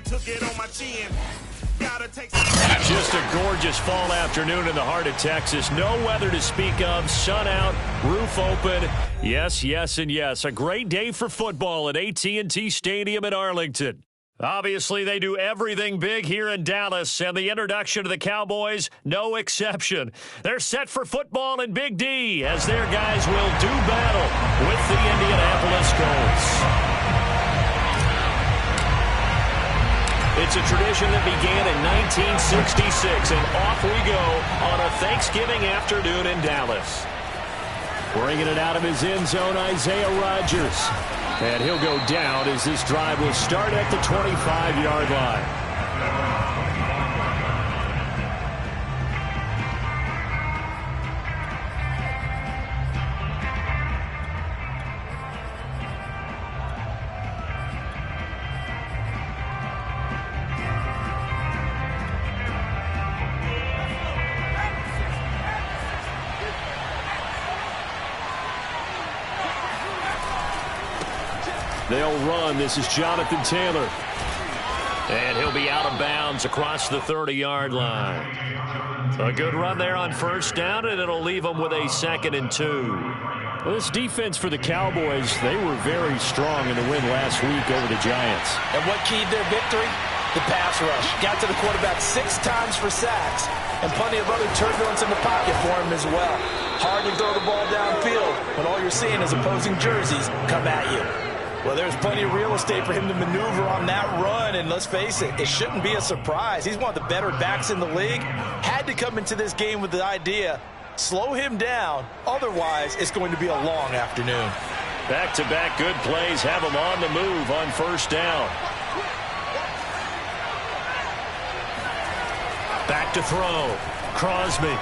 took it on my chin. Just a gorgeous fall afternoon in the heart of Texas. No weather to speak of. Sun out, roof open. Yes, yes, and yes. A great day for football at AT&T Stadium in Arlington. Obviously, they do everything big here in Dallas, and the introduction to the Cowboys, no exception. They're set for football in Big D as their guys will do battle with the Indianapolis Colts. It's a tradition that began in 1966, and off we go on a Thanksgiving afternoon in Dallas. Bringing it out of his end zone, Isaiah Rodgers. And he'll go down as this drive will start at the 25-yard line. They'll run. This is Jonathan Taylor. And he'll be out of bounds across the 30-yard line. A good run there on first down, and it'll leave them with a 2nd and 2. Well, this defense for the Cowboys, they were very strong in the win last week over the Giants. And what keyed their victory? The pass rush. Got to the quarterback 6 times for sacks, and plenty of other turbulence in the pocket for him as well. Hard to throw the ball downfield when all you're seeing is opposing jerseys come at you. Well, there's plenty of real estate for him to maneuver on that run, and let's face it, it shouldn't be a surprise. He's one of the better backs in the league. Had to come into this game with the idea, slow him down, otherwise it's going to be a long afternoon. Back-to-back good plays have him on the move on first down. Back to throw. Crosby.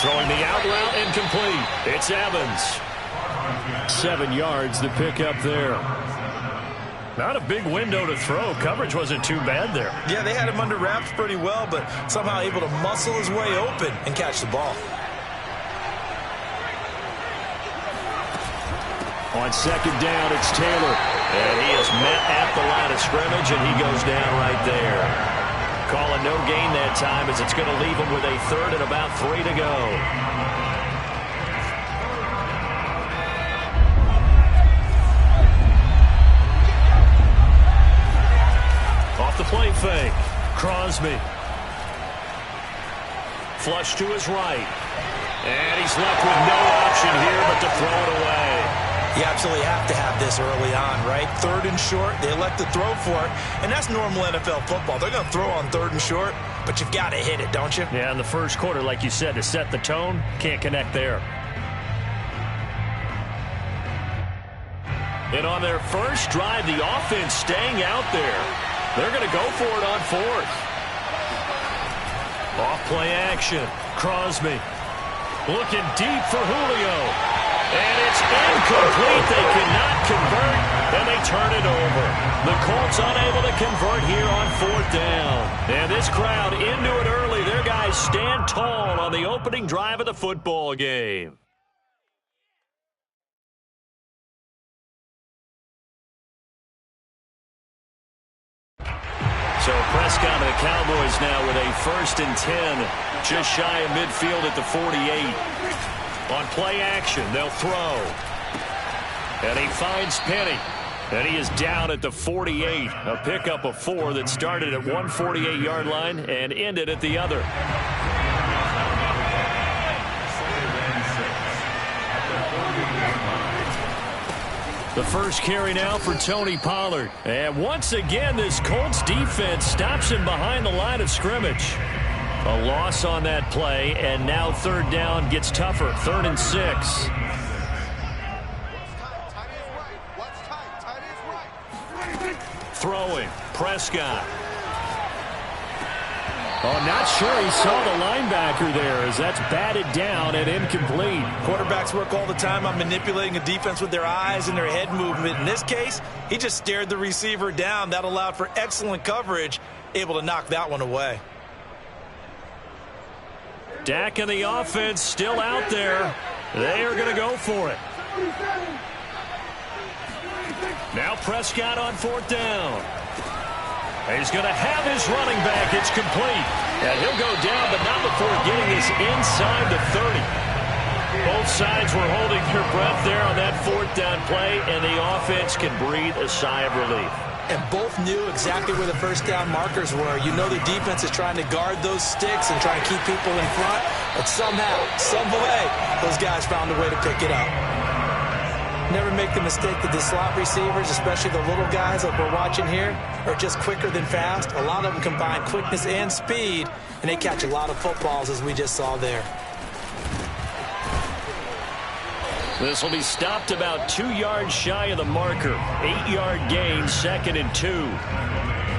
Throwing the out route incomplete. It's Evans. 7 yards to pick up there. Not a big window to throw. Coverage wasn't too bad there. Yeah, they had him under wraps pretty well, but somehow able to muscle his way open and catch the ball. On second down, it's Taylor. And he is met at the line of scrimmage, and he goes down right there. Calling no gain that time as it's going to leave him with a 3rd and about 3 to go. The play fake. Crosby. Flush to his right. And he's left with no option here but to throw it away. You absolutely have to have this early on, right? 3rd and short. They elect to throw for it. And that's normal NFL football. They're going to throw on 3rd and short, but you've got to hit it, don't you? Yeah, in the first quarter, like you said, to set the tone, can't connect there. And on their first drive, the offense staying out there. They're going to go for it on 4th. Off-play action. Crosby looking deep for Julio. And it's incomplete. They cannot convert, and they turn it over. The Colts unable to convert here on 4th down. And this crowd into it early. Their guys stand tall on the opening drive of the football game. So Prescott and the Cowboys now with a 1st and 10, just shy of midfield at the 48. On play action, they'll throw. And he finds Penny. And he is down at the 48. A pickup of 4 that started at one 48-yard line and ended at the other. The first carry now for Tony Pollard. And once again, this Colts defense stops him behind the line of scrimmage. A loss on that play, and now 3rd down gets tougher. 3rd and 6. Throwing. Prescott. Oh, not sure he saw the linebacker there as that's batted down and incomplete. Quarterbacks work all the time on manipulating a defense with their eyes and their head movement. In this case, he just stared the receiver down. That allowed for excellent coverage, able to knock that one away. Dak and the offense still out there. They are going to go for it. Now Prescott on 4th down. He's going to have his running back. It's complete. And he'll go down, but not before getting this inside the 30. Both sides were holding their breath there on that 4th down play, and the offense can breathe a sigh of relief. And both knew exactly where the first down markers were. You know the defense is trying to guard those sticks and trying to keep people in front, but somehow, some way, those guys found a way to pick it up. Never make the mistake that the slot receivers, especially the little guys like we're watching here, are just quicker than fast. A lot of them combine quickness and speed, and they catch a lot of footballs, as we just saw there. This will be stopped about 2 yards shy of the marker. 8-yard gain, 2nd and 2.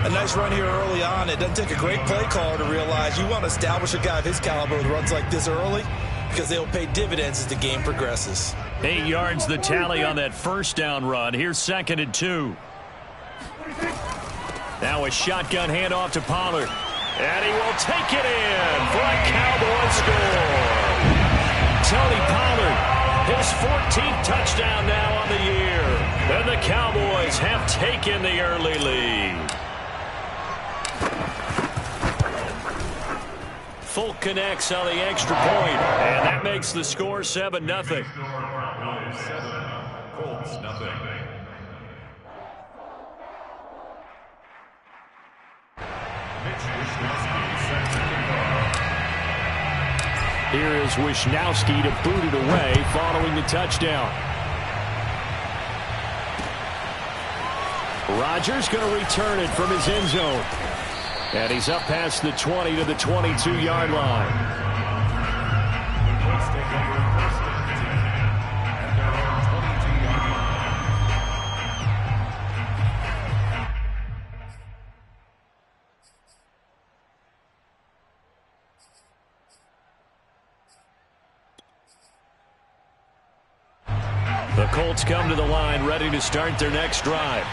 A nice run here early on. It doesn't take a great play caller to realize you want to establish a guy of his caliber with runs like this early, because they'll pay dividends as the game progresses. 8 yards the tally on that first down run. Here's 2nd and 2. Now a shotgun handoff to Pollard. And he will take it in for a Cowboy score. Tony Pollard, his 14th touchdown now on the year. And the Cowboys have taken the early lead. Folk connects on the extra point, and that makes the score 7-0. Colts, nothing. Here is Wishnowsky to boot it away following the touchdown. Rodgers going to return it from his end zone. And he's up past the 20 to the 22-yard line. The Colts come to the line ready to start their next drive.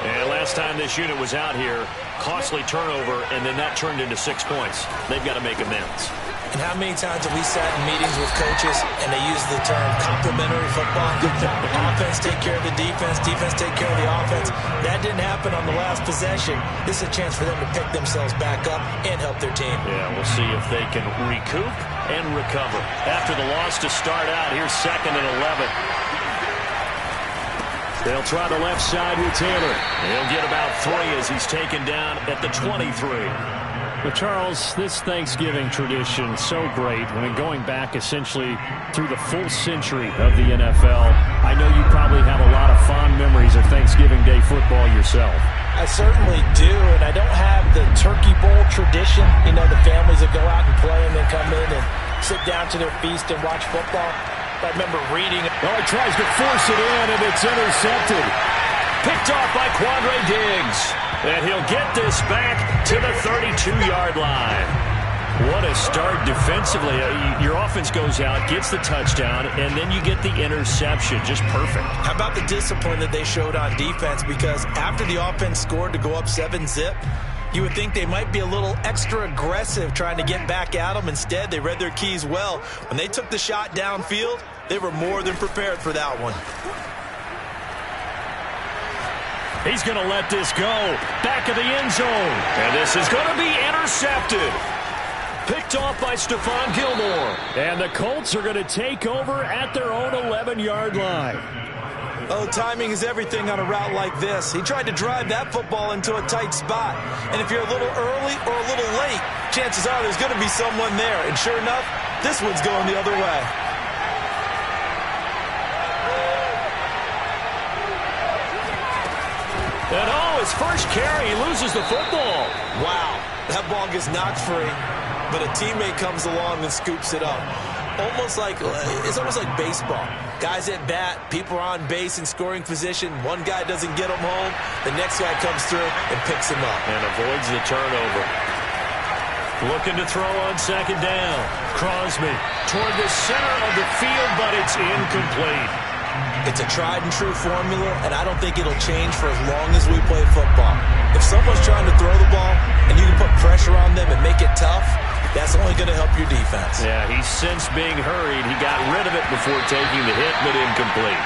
And last time this unit was out here, costly turnover, and then that turned into 6 points. They've got to make amends. And how many times have we sat in meetings with coaches and they use the term complementary football? Offense take care of the defense, defense take care of the offense. That didn't happen on the last possession. This is a chance for them to pick themselves back up and help their team. Yeah, we'll see if they can recoup and recover. After the loss to start out, here's 2nd and 11. They'll try the left side with Taylor. He'll get about 3 as he's taken down at the 23. But Charles, this Thanksgiving tradition, so great. I mean, going back essentially through the full century of the NFL, I know you probably have a lot of fond memories of Thanksgiving Day football yourself. I certainly do, and I don't have the Turkey Bowl tradition. You know, the families that go out and play and then come in and sit down to their feast and watch football. I remember reading. Oh, he tries to force it in, and it's intercepted. Picked off by Quandre Diggs. And he'll get this back to the 32-yard line. What a start defensively. Your offense goes out, gets the touchdown, and then you get the interception. Just perfect. How about the discipline that they showed on defense? Because after the offense scored to go up 7-zip, you would think they might be a little extra aggressive trying to get back at them. Instead, they read their keys well. When they took the shot downfield, they were more than prepared for that one. He's going to let this go. Back of the end zone. And this is going to be intercepted. Picked off by Stephon Gilmore. And the Colts are going to take over at their own 11-yard line. Oh, timing is everything on a route like this. He tried to drive that football into a tight spot. And if you're a little early or a little late, chances are there's going to be someone there. And sure enough, this one's going the other way. And oh, his first carry, he loses the football. Wow, that ball gets knocked free, but a teammate comes along and scoops it up. It's almost like baseball. Guys at bat, people are on base in scoring position. One guy doesn't get him home, the next guy comes through and picks him up. And avoids the turnover. Looking to throw on 2nd down. Crosby toward the center of the field, but it's incomplete. It's a tried-and-true formula, and I don't think it'll change for as long as we play football. If someone's trying to throw the ball and you can put pressure on them and make it tough, that's only going to help your defense. Yeah, he's since being hurried. He got rid of it before taking the hit, but incomplete.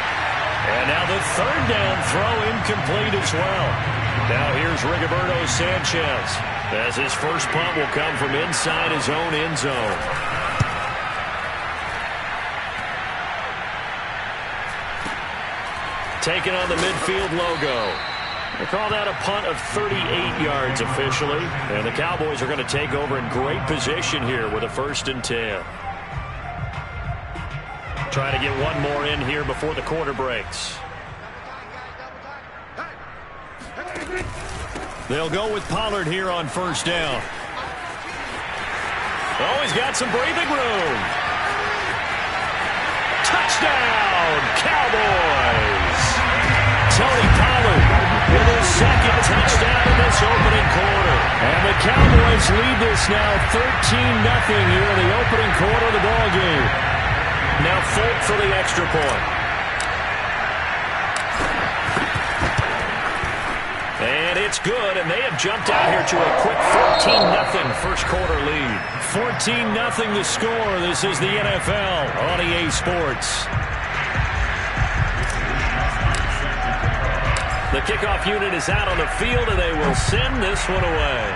And now the third down throw incomplete as well. Now here's Rigoberto Sanchez as his first punt will come from inside his own end zone. Taking on the midfield logo. They call that a punt of 38 yards officially. And the Cowboys are going to take over in great position here with a 1st and 10. Trying to get one more in here before the quarter breaks. They'll go with Pollard here on 1st down. Oh, he's got some breathing room. Touchdown, Cowboys! Tony Pollard with his 2nd touchdown in this opening quarter. And the Cowboys lead this now 13-0 here in the opening quarter of the ball game. Now Folk for the extra point. And it's good, and they have jumped out here to a quick 14-0 first quarter lead. 14-0 the score. This is the NFL on EA Sports. The kickoff unit is out on the field, and they will send this one away.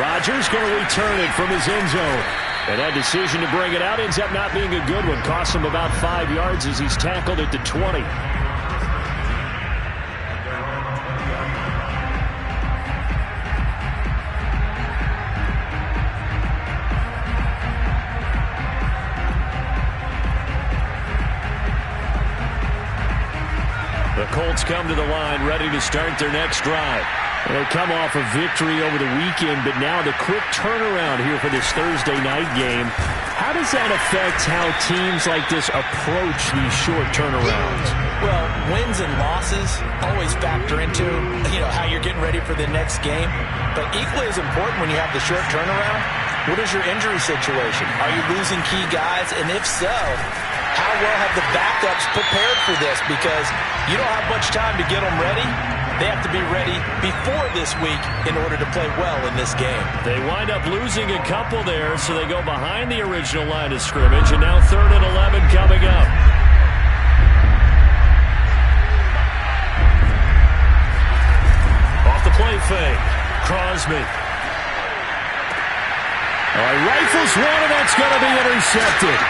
Rodgers going to return it from his end zone. And that decision to bring it out ends up not being a good one. Costs him about 5 yards as he's tackled at the 20. The Colts come to the line, ready to start their next drive. They come off a victory over the weekend, but now the quick turnaround here for this Thursday night game. How does that affect how teams like this approach these short turnarounds? Well, wins and losses always factor into, how you're getting ready for the next game. But equally as important when you have the short turnaround, what is your injury situation? Are you losing key guys? And if so, how well have the backups prepared for this? Because you don't have much time to get them ready. They have to be ready before this week in order to play well in this game. They wind up losing a couple there, so they go behind the original line of scrimmage, and now 3rd and 11 coming up. Off the play fake, Crosby. Rifles one, and that's going to be intercepted.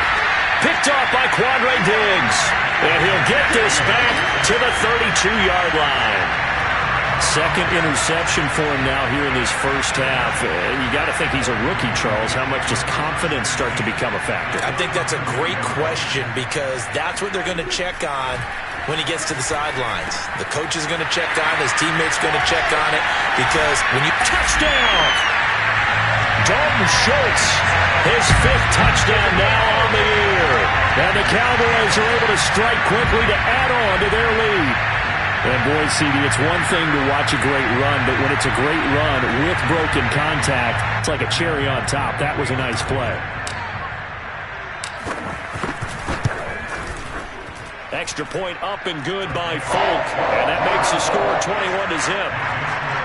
Picked off by Quandre Diggs. And he'll get this back to the 32-yard line. 2nd interception for him now here in this first half. You got to think he's a rookie, Charles. How much does confidence start to become a factor? I think that's a great question because that's what they're going to check on when he gets to the sidelines. The coach is going to check on it. His teammates going to check on it because when you touchdown, Dalton Schultz, his 5th touchdown now on the year. And the Cowboys are able to strike quickly to add on to their lead. And boy, CD, it's one thing to watch a great run, but when it's a great run with broken contact, it's like a cherry on top. That was a nice play. Extra point up and good by Folk. And that makes the score 21-0.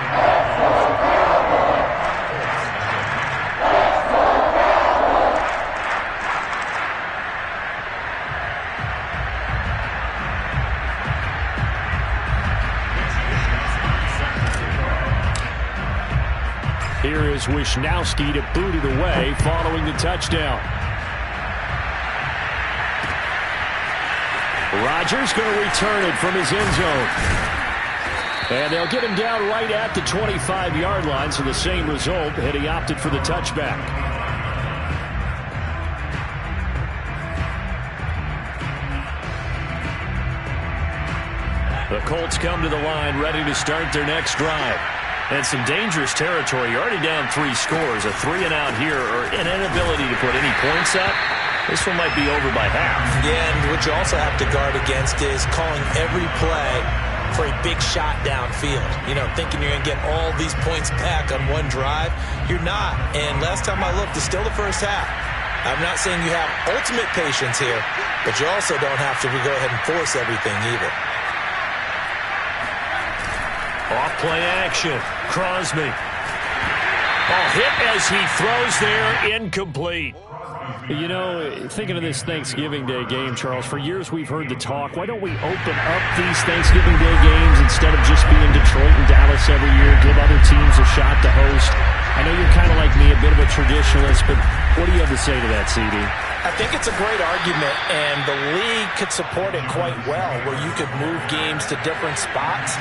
Here is Wisnowski to boot it away following the touchdown. Rodgers going to return it from his end zone. And they'll get him down right at the 25-yard line, so the same result had he opted for the touchback. The Colts come to the line ready to start their next drive. And some dangerous territory. You're already down 3 scores. A 3-and-out here or an inability to put any points up. This one might be over by half. Yeah, and what you also have to guard against is calling every play for a big shot downfield. Thinking you're going to get all these points back on one drive. You're not. And last time I looked, it's still the first half. I'm not saying you have ultimate patience here, but you also don't have to go ahead and force everything either. Off play action. Crosby. Ball hit as he throws there. Incomplete. You know, thinking of this Thanksgiving Day game, Charles, for years we've heard the talk, why don't we open up these Thanksgiving Day games instead of just being Detroit and Dallas every year, give other teams a shot to host? I know you're kind of like me, a bit of a traditionalist, but what do you have to say to that, CD? I think it's a great argument, and the league could support it quite well, where you could move games to different spots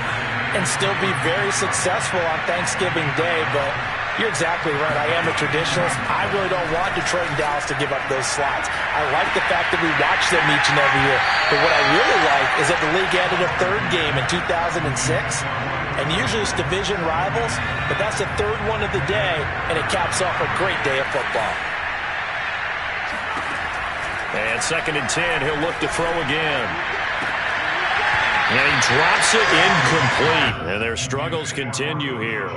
and still be very successful on Thanksgiving Day, but you're exactly right. I am a traditionalist. I really don't want Detroit and Dallas to give up those slots. I like the fact that we watch them each and every year. But what I really like is that the league added a third game in 2006. And usually it's division rivals, but that's the third one of the day, and it caps off a great day of football. And 2nd and 10, he'll look to throw again. And he drops it incomplete. And their struggles continue here.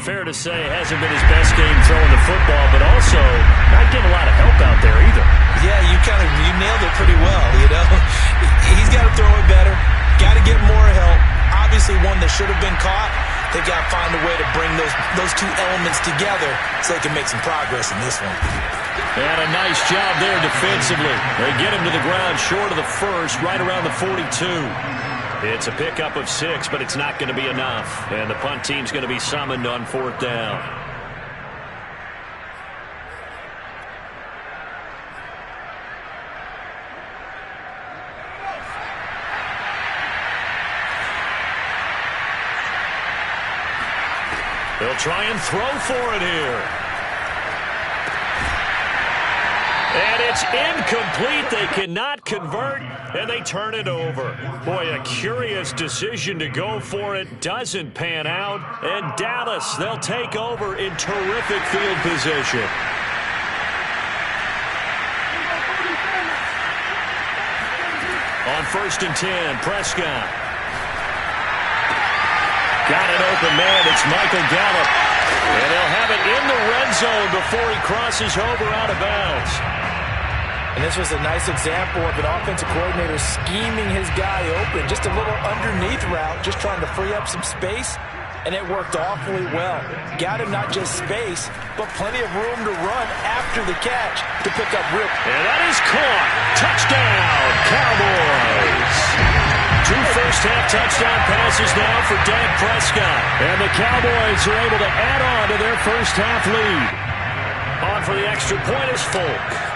Fair to say, hasn't been his best game throwing the football, but also not getting a lot of help out there either. Yeah, you nailed it pretty well, you know. He's got to throw it better, got to get more help. Obviously one that should have been caught. They've got to find a way to bring those two elements together so they can make some progress in this one. And a nice job there defensively. They get him to the ground short of the first, right around the 42. It's a pickup of 6, but it's not going to be enough. And the punt team's going to be summoned on 4th down. They'll try and throw for it here. And it's incomplete. They cannot convert, and they turn it over. Boy, a curious decision to go for it. Doesn't pan out. And Dallas, they'll take over in terrific field position. On 1st and 10, Prescott. Got an open man. It's Michael Gallup. And they'll have it in the red zone before he crosses over out of bounds. And this was a nice example of an offensive coordinator scheming his guy open. Just a little underneath route, just trying to free up some space, and it worked awfully well. Got him not just space, but plenty of room to run after the catch to pick up real. And that is caught. Touchdown, Cowboys. 2 first-half touchdown passes now for Dak Prescott. And the Cowboys are able to add on to their first-half lead. On for the extra point is Folk.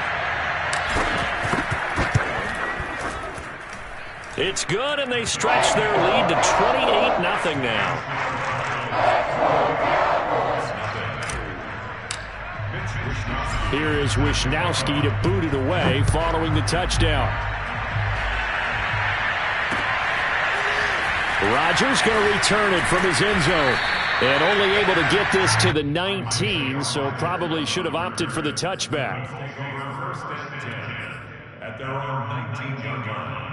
It's good, and they stretch their lead to 28-0 now. Here is Wisnowski to boot it away following the touchdown. Rodgers going to return it from his end zone. And only able to get this to the 19, so probably should have opted for the touchback. At their own 19-yard line.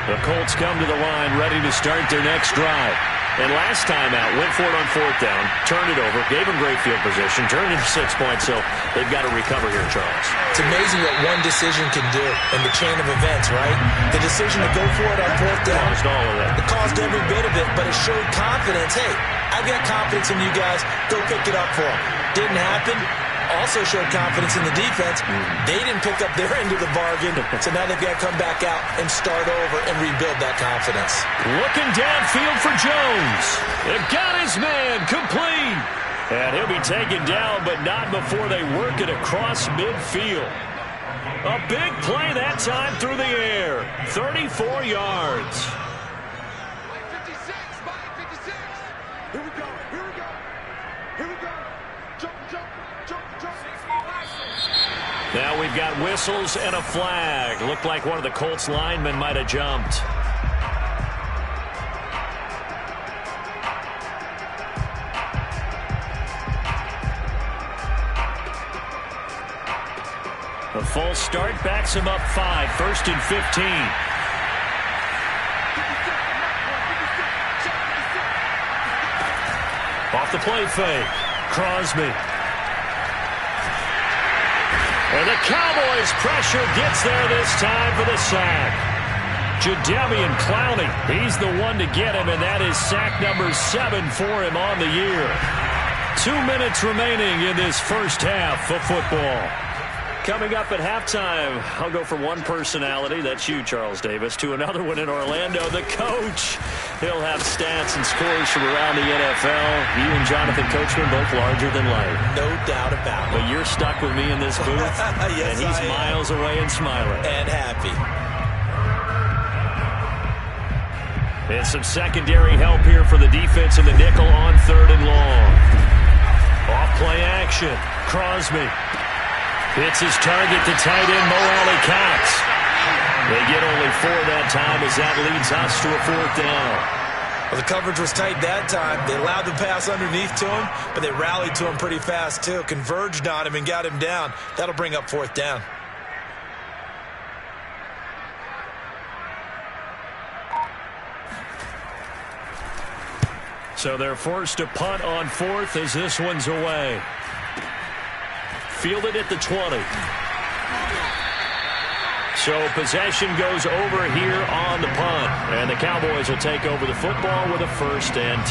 The Colts come to the line, ready to start their next drive. And last time out, went for it on 4th down, turned it over, gave them great field position, turned it to 6 points, so they've got to recover here, Charles. It's amazing what one decision can do in the chain of events, right? The decision to go for it on 4th down. Caused all of that. It caused every bit of it, but it showed confidence. Hey, I've got confidence in you guys. Go pick it up for them. Didn't happen. Also showed confidence in the defense. They didn't pick up their end of the bargain, so now they've got to come back out and start over and rebuild that confidence. Looking downfield for Jones. They've got his man complete. And he'll be taken down, but not before they work it across midfield. A big play that time through the air. 34 yards. Here we go. Here we go. Here we go. Jump, jump, jump, jump. Now we've got whistles and a flag. Looked like one of the Colts linemen might have jumped. A false start backs him up 5. 1st and 15. Off the play fake. Crosby. And the Cowboys' pressure gets there this time for the sack. Jadeveon Clowney, he's the one to get him, and that is sack number 7 for him on the year. 2 minutes remaining in this first half of football. Coming up at halftime, I'll go from one personality, that's you, Charles Davis, to another one in Orlando, the coach. He'll have stats and scores from around the NFL. You and Jonathan Coachman both larger than life. No doubt about it. But you're stuck with me in this booth, yes, and he's miles away and smiling. And happy. And some secondary help here for the defense in the nickel on 3rd and long. Off-play action. Crosby hits his target to tight end Mo Alley-Cox. They get only 4 that time as that leads us to a 4th down. Well, the coverage was tight that time. They allowed the pass underneath to him, but they rallied to him pretty fast, too. Converged on him and got him down. That'll bring up 4th down. So they're forced to punt on 4th as this one's away. Fielded at the 20. So possession goes over here on the punt. And the Cowboys will take over the football with a 1st and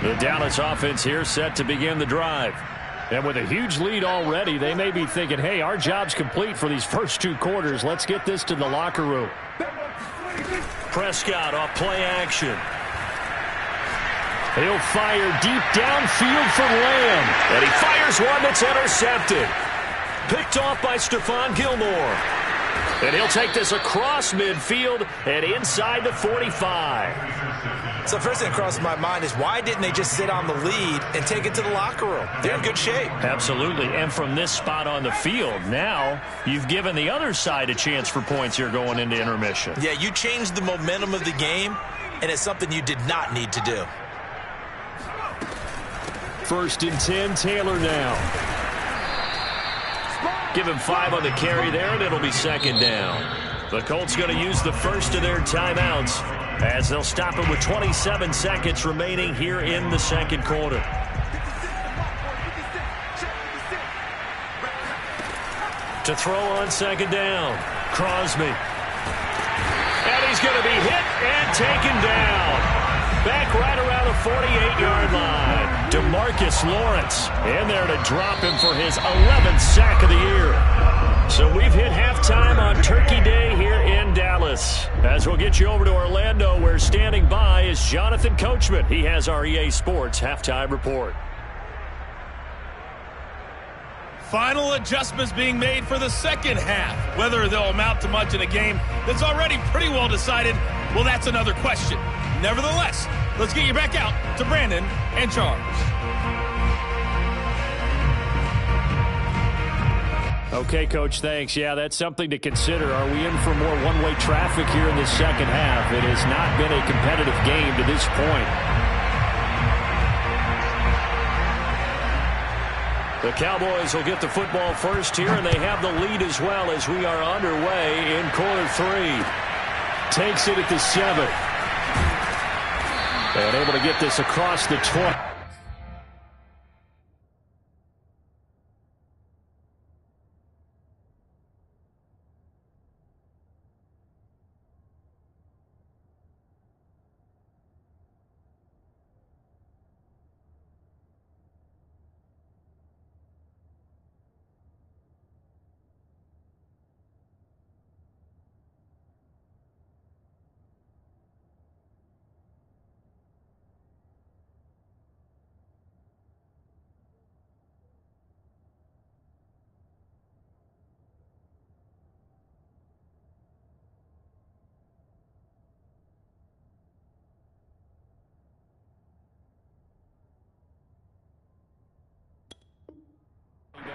10. The Dallas offense here set to begin the drive. And with a huge lead already, they may be thinking, hey, our job's complete for these first 2 quarters. Let's get this to the locker room. Prescott off play action. He'll fire deep downfield for Lamb. And he fires one that's intercepted. Picked off by Stephon Gilmore. And he'll take this across midfield and inside the 45. So first thing that crosses my mind is why didn't they just sit on the lead and take it to the locker room? They're in good shape. Absolutely. And from this spot on the field, now you've given the other side a chance for points here going into intermission. Yeah, you changed the momentum of the game, and it's something you did not need to do. 1st and 10, Taylor now. Give him 5 on the carry there, and it'll be 2nd down. The Colts going to use the first of their timeouts as they'll stop it with 27 seconds remaining here in the 2nd quarter. To throw on 2nd down, Crosby. And he's going to be hit and taken down. Back right around the 48-yard line. DeMarcus Lawrence in there to drop him for his 11th sack of the year. So we've hit halftime on Turkey Day here in Dallas. As we'll get you over to Orlando, where standing by is Jonathan Coachman. He has our EA Sports halftime report. Final adjustments being made for the 2nd half. Whether they'll amount to much in a game that's already pretty well decided, well, that's another question. Nevertheless, let's get you back out to Brandon and Charles. Okay, Coach, thanks. Yeah, that's something to consider. Are we in for more one-way traffic here in the 2nd half? It has not been a competitive game to this point. The Cowboys will get the football first here, and they have the lead as well as we are underway in quarter 3. Takes it at the 7. And able to get this across the 20.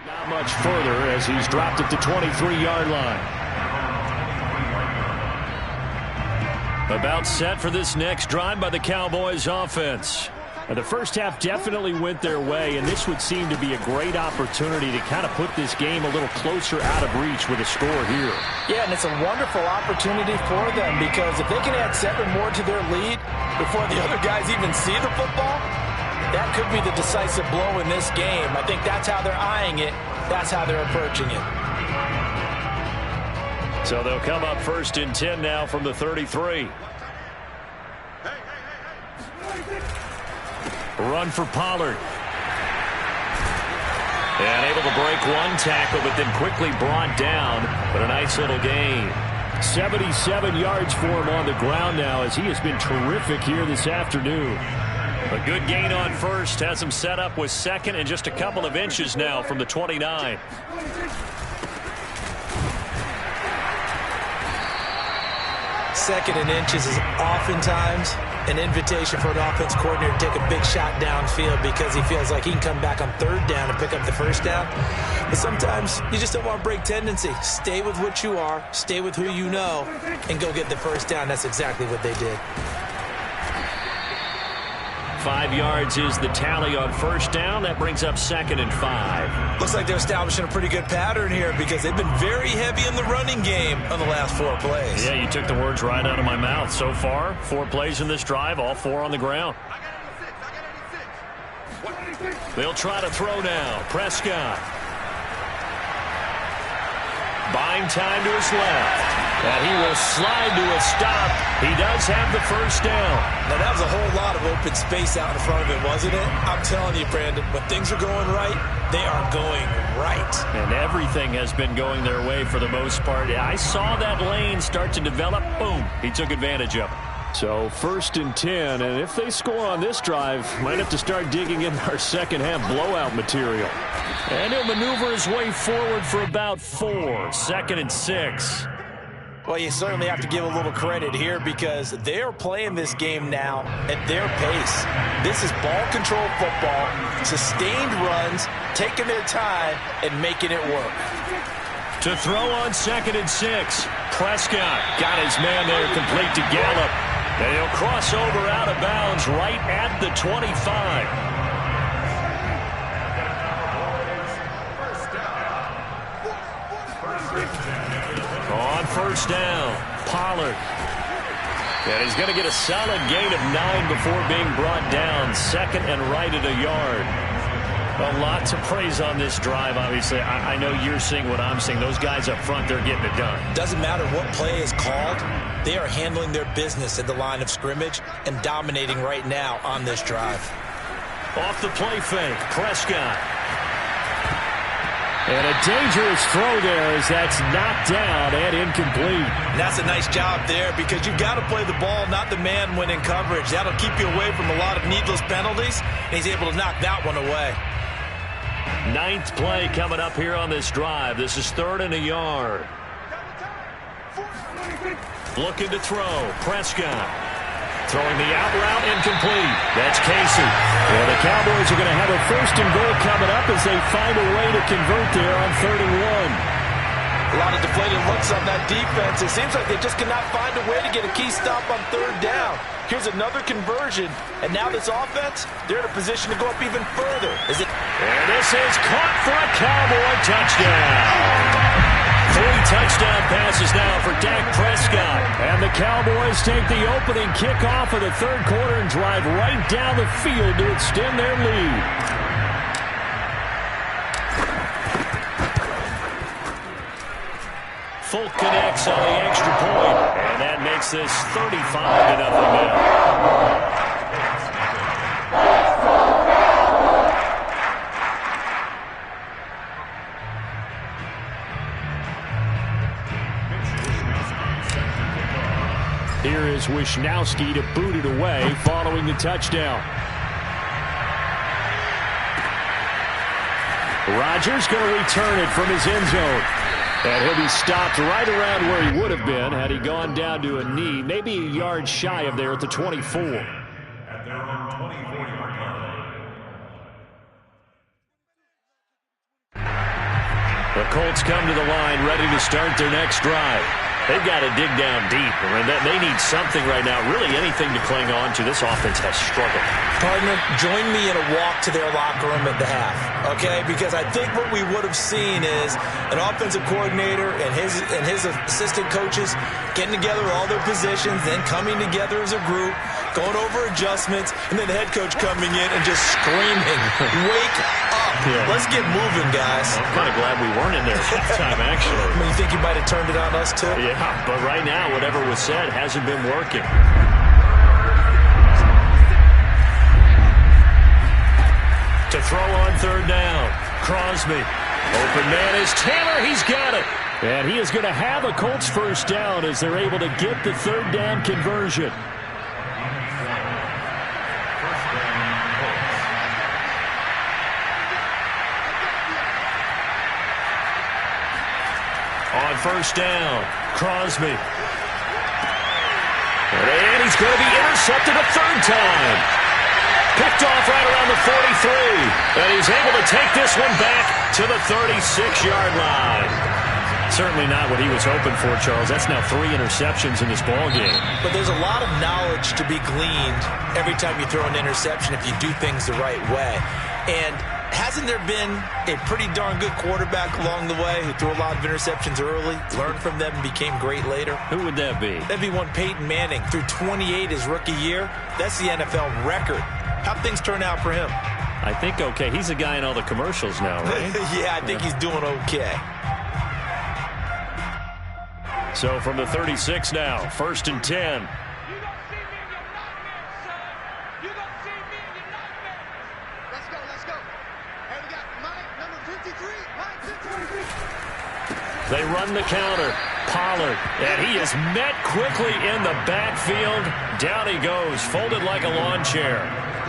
Not much further as he's dropped at the 23-yard line. About set for this next drive by the Cowboys offense. The first half definitely went their way, and this would seem to be a great opportunity to kind of put this game a little closer out of reach with a score here. Yeah, and it's a wonderful opportunity for them because if they can add 7 more to their lead before the other guys even see the football, that could be the decisive blow in this game. I think that's how they're eyeing it. That's how they're approaching it. So they'll come up 1st and 10 now from the 33. Run for Pollard. And able to break one tackle, but then quickly brought down. But a nice little gain. 77 yards for him on the ground now as he has been terrific here this afternoon. A good gain on first. Has him set up with second and just a couple of inches now from the 29. Second and inches is oftentimes an invitation for an offense coordinator to take a big shot downfield because he feels like he can come back on third down and pick up the first down. But sometimes you just don't want to break tendency. Stay with what you are, stay with who you know, and go get the first down. That's exactly what they did. 5 yards is the tally on first down. That brings up 2nd and 5. Looks like they're establishing a pretty good pattern here because they've been very heavy in the running game on the last 4 plays. Yeah, you took the words right out of my mouth. So far, 4 plays in this drive, all 4 on the ground. They'll try to throw now. Prescott. Buying time to his left. And he will slide to a stop. He does have the first down. Now, that was a whole lot of open space out in front of it, wasn't it? I'm telling you, Brandon, when things are going right, they are going right. And everything has been going their way for the most part. I saw that lane start to develop. Boom. He took advantage of it. So 1st and 10, and if they score on this drive, might have to start digging in our second half blowout material. And he'll maneuver his way forward for about 4. 2nd and 6. Well, you certainly have to give a little credit here because they're playing this game now at their pace. This is ball control football, sustained runs, taking their time, and making it work. To throw on 2nd and 6. Prescott got his man there complete to Gallup. And he'll cross over out of bounds right at the 25. On first down, Pollard. And he's going to get a solid gain of 9 before being brought down. 2nd and right at a yard. A lot to praise on this drive, obviously. I know you're seeing what I'm seeing. Those guys up front, they're getting it done. Doesn't matter what play is called. They are handling their business at the line of scrimmage and dominating right now on this drive. Off the play fake, Prescott. And a dangerous throw there as that's knocked down and incomplete. And that's a nice job there because you've got to play the ball, not the man when in coverage. That'll keep you away from a lot of needless penalties, and he's able to knock that one away. 9th play coming up here on this drive. This is 3rd and a yard. Looking to throw. Prescott. Throwing the out route, incomplete. That's Casey. And the Cowboys are going to have a 1st and goal coming up as they find a way to convert there on 3rd and 1. A lot of deflated looks on that defense. It seems like they just cannot find a way to get a key stop on 3rd down. Here's another conversion, and now this offense, they're in a position to go up even further. And this is caught for a Cowboy touchdown. 3 touchdown passes now for Dak Prescott. And the Cowboys take the opening kickoff of the 3rd quarter and drive right down the field to extend their lead. Folk connects on the extra point, and that makes this 35-0 now. Here is Wishnowski to boot it away following the touchdown. Rodgers going to return it from his end zone. And he'll be stopped right around where he would have been had he gone down to a knee, maybe a yard shy of there at the 24. The Colts come to the line ready to start their next drive. They've got to dig down deep. They need something right now, really anything to cling on to. This offense has struggled. Partner, join me in a walk to their locker room at the half, okay? Because I think what we would have seen is an offensive coordinator and his assistant coaches getting together all their positions, then coming together as a group, going over adjustments, and then the head coach coming in and just screaming, wake up. Yeah. Let's get moving, guys. I'm kind of glad we weren't in there at the time, actually. I mean, you think you might have turned it on us, too? Yeah, but right now, whatever was said hasn't been working. To throw on third down. Crosby. Open man is Taylor. He's got it. And he is going to have a Colts first down as they're able to get the third down conversion. On first down, Crosby. And he's going to be intercepted a third time. Picked off right around the 43. And he's able to take this one back to the 36-yard line. Certainly not what he was hoping for, Charles. That's now 3 interceptions in this ball game. But there's a lot of knowledge to be gleaned every time you throw an interception if you do things the right way. And hasn't there been a pretty darn good quarterback along the way who threw a lot of interceptions early, learned from them, and became great later? Who would that be? That'd be one Peyton Manning. Threw 28 his rookie year. That's the NFL record. How'd things turn out for him? I think okay. He's a guy in all the commercials now, right? Yeah, I think he's doing okay. So from the 36 now, 1st and 10. They run the counter. Pollard, and he is met quickly in the backfield. Down he goes, folded like a lawn chair.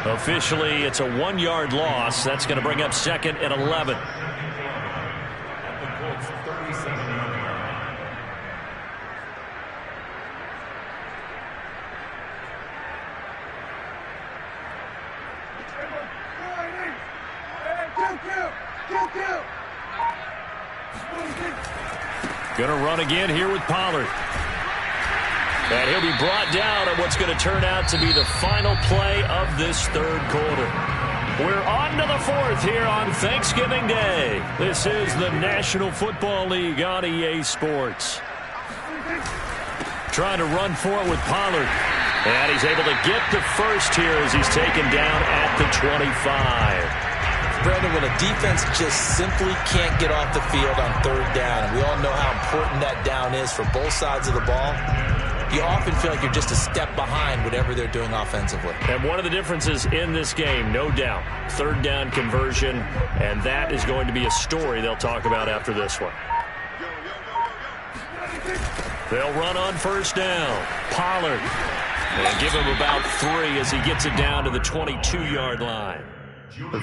Officially, it's a 1-yard loss. That's going to bring up 2nd and 11. Going to run again here with Pollard. And he'll be brought down at what's going to turn out to be the final play of this third quarter. We're on to the 4th here on Thanksgiving Day. This is the National Football League on EA Sports. Trying to run for it with Pollard. And he's able to get the first here as he's taken down at the 25. Brandon, when a defense just simply can't get off the field on third down, and we all know how important that down is for both sides of the ball, you often feel like you're just a step behind whatever they're doing offensively. And one of the differences in this game, no doubt, third down conversion, and that is going to be a story they'll talk about after this one. They'll run on first down. Pollard. And give him about 3 as he gets it down to the 22-yard line.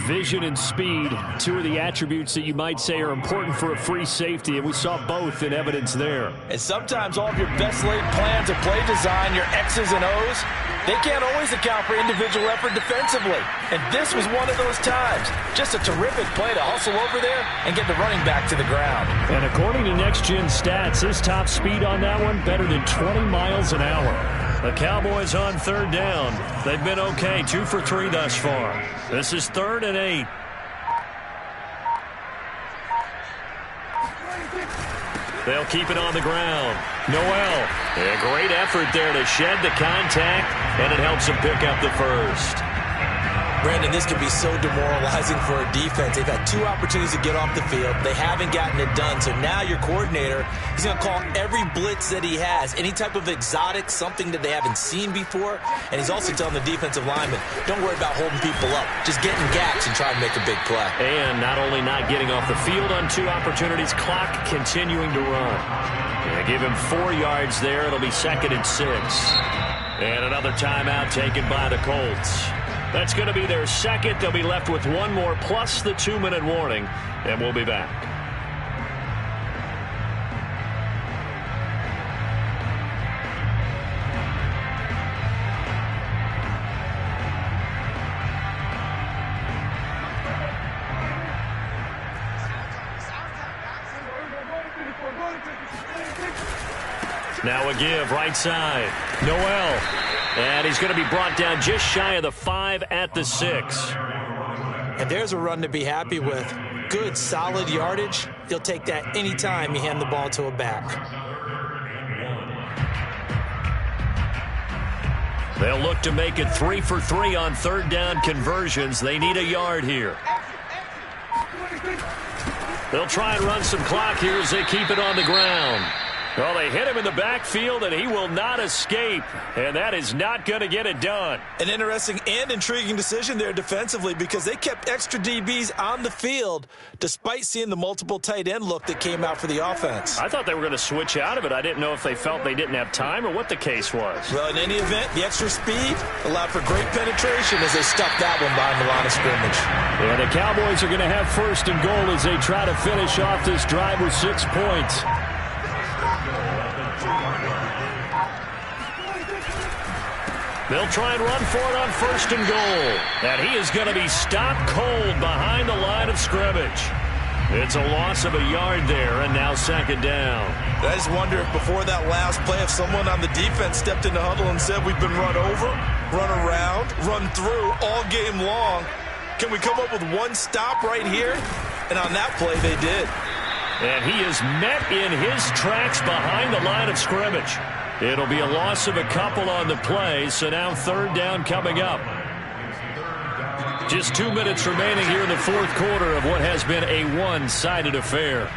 Vision and speed, 2 of the attributes that you might say are important for a free safety, and we saw both in evidence there. And sometimes all of your best laid plans of play design, your X's and O's, they can't always account for individual effort defensively. And this was one of those times. Just a terrific play to hustle over there and get the running back to the ground. And according to Next Gen Stats, his top speed on that one better than 20 miles an hour. The Cowboys on third down. They've been okay, 2 for 3 thus far. This is 3rd and 8. They'll keep it on the ground. Noel, a great effort there to shed the contact, and it helps him pick up the first. Brandon, this could be so demoralizing for a defense. They've had 2 opportunities to get off the field. They haven't gotten it done. So now your coordinator is going to call every blitz that he has, any type of exotic, something that they haven't seen before. And he's also telling the defensive lineman, don't worry about holding people up. Just get in gaps and try to make a big play. And not only not getting off the field on 2 opportunities, clock continuing to run. They give him 4 yards there. It'll be 2nd and 6. And another timeout taken by the Colts. That's going to be their 2nd. They'll be left with 1 more plus the 2-minute warning, and we'll be back. Now a give, right side. Noel. And he's going to be brought down just shy of the 5 at the 6. And there's a run to be happy with. Good, solid yardage. He'll take that anytime you hand the ball to a back. They'll look to make it 3 for 3 on third down conversions. They need a yard here. They'll try and run some clock here as they keep it on the ground. Well, they hit him in the backfield, and he will not escape. And that is not going to get it done. An interesting and intriguing decision there defensively because they kept extra DBs on the field despite seeing the multiple tight end look that came out for the offense. I thought they were going to switch out of it. I didn't know if they felt they didn't have time or what the case was. Well, in any event, the extra speed allowed for great penetration as they stuffed that one behind the line of scrimmage. And the Cowboys are going to have 1st and goal as they try to finish off this drive with 6 points. They'll try and run for it on 1st and goal. And he is going to be stopped cold behind the line of scrimmage. It's a loss of a yard there, and now 2nd down. I just wonder if before that last play, if someone on the defense stepped in the huddle and said, we've been run over, run around, run through all game long. Can we come up with one stop right here? And on that play, they did. And he is met in his tracks behind the line of scrimmage. It'll be a loss of a couple on the play, so now 3rd down coming up. Just 2 minutes remaining here in the 4th quarter of what has been a one-sided affair.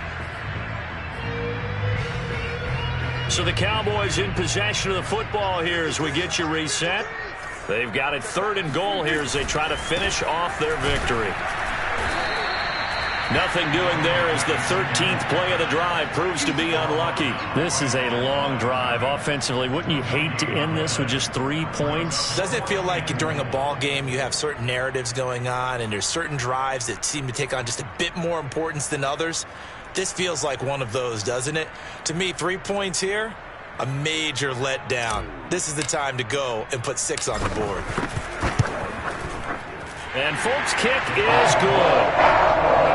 So the Cowboys in possession of the football here as we get you reset. They've got it 3rd and goal here as they try to finish off their victory. Nothing doing there as the 13th play of the drive proves to be unlucky. This is a long drive offensively. Wouldn't you hate to end this with just 3 points? Doesn't it feel like during a ball game you have certain narratives going on and there's certain drives that seem to take on just a bit more importance than others? This feels like one of those, doesn't it? To me, 3 points here, a major letdown. This is the time to go and put 6 on the board. And Folks' kick is good.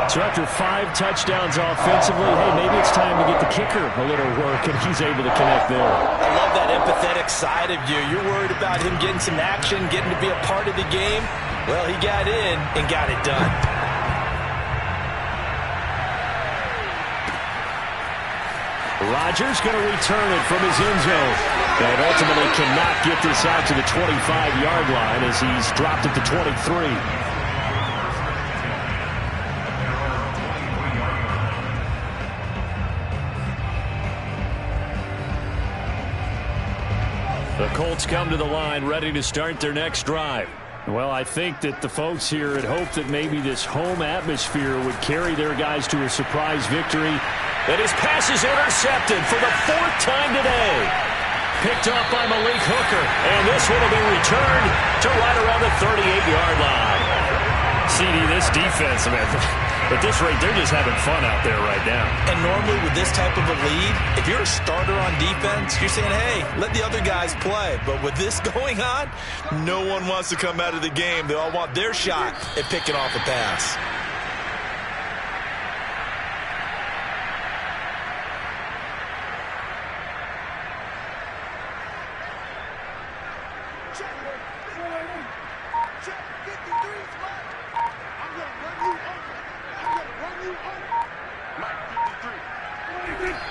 So after 5 touchdowns offensively, hey, maybe it's time to get the kicker a little work, and he's able to connect there. I love that empathetic side of you. You're worried about him getting some action, getting to be a part of the game. Well, he got in and got it done. Rodgers going to return it from his end zone. And ultimately cannot get this out to the 25-yard line as he's dropped it to 23. The Colts come to the line ready to start their next drive. Well, I think that the folks here had hoped that maybe this home atmosphere would carry their guys to a surprise victory. And his pass is intercepted for the 4th time today. Picked up by Malik Hooker. And this one will be returned to right around the 38-yard line. CD, this defense, man, at this rate, they're just having fun out there right now. And normally with this type of a lead, if you're a starter on defense, you're saying, hey, let the other guys play. But with this going on, no one wants to come out of the game. They all want their shot at picking off a pass.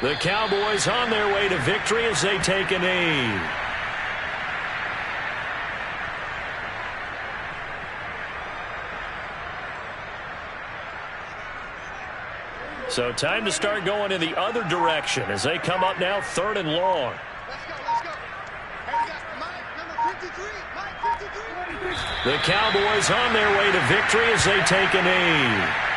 The Cowboys on their way to victory as they take a knee. So time to start going in the other direction as they come up now 3rd and long. Let's go. Hey, we got Mike, number 53. Mike, 53. The Cowboys on their way to victory as they take a knee.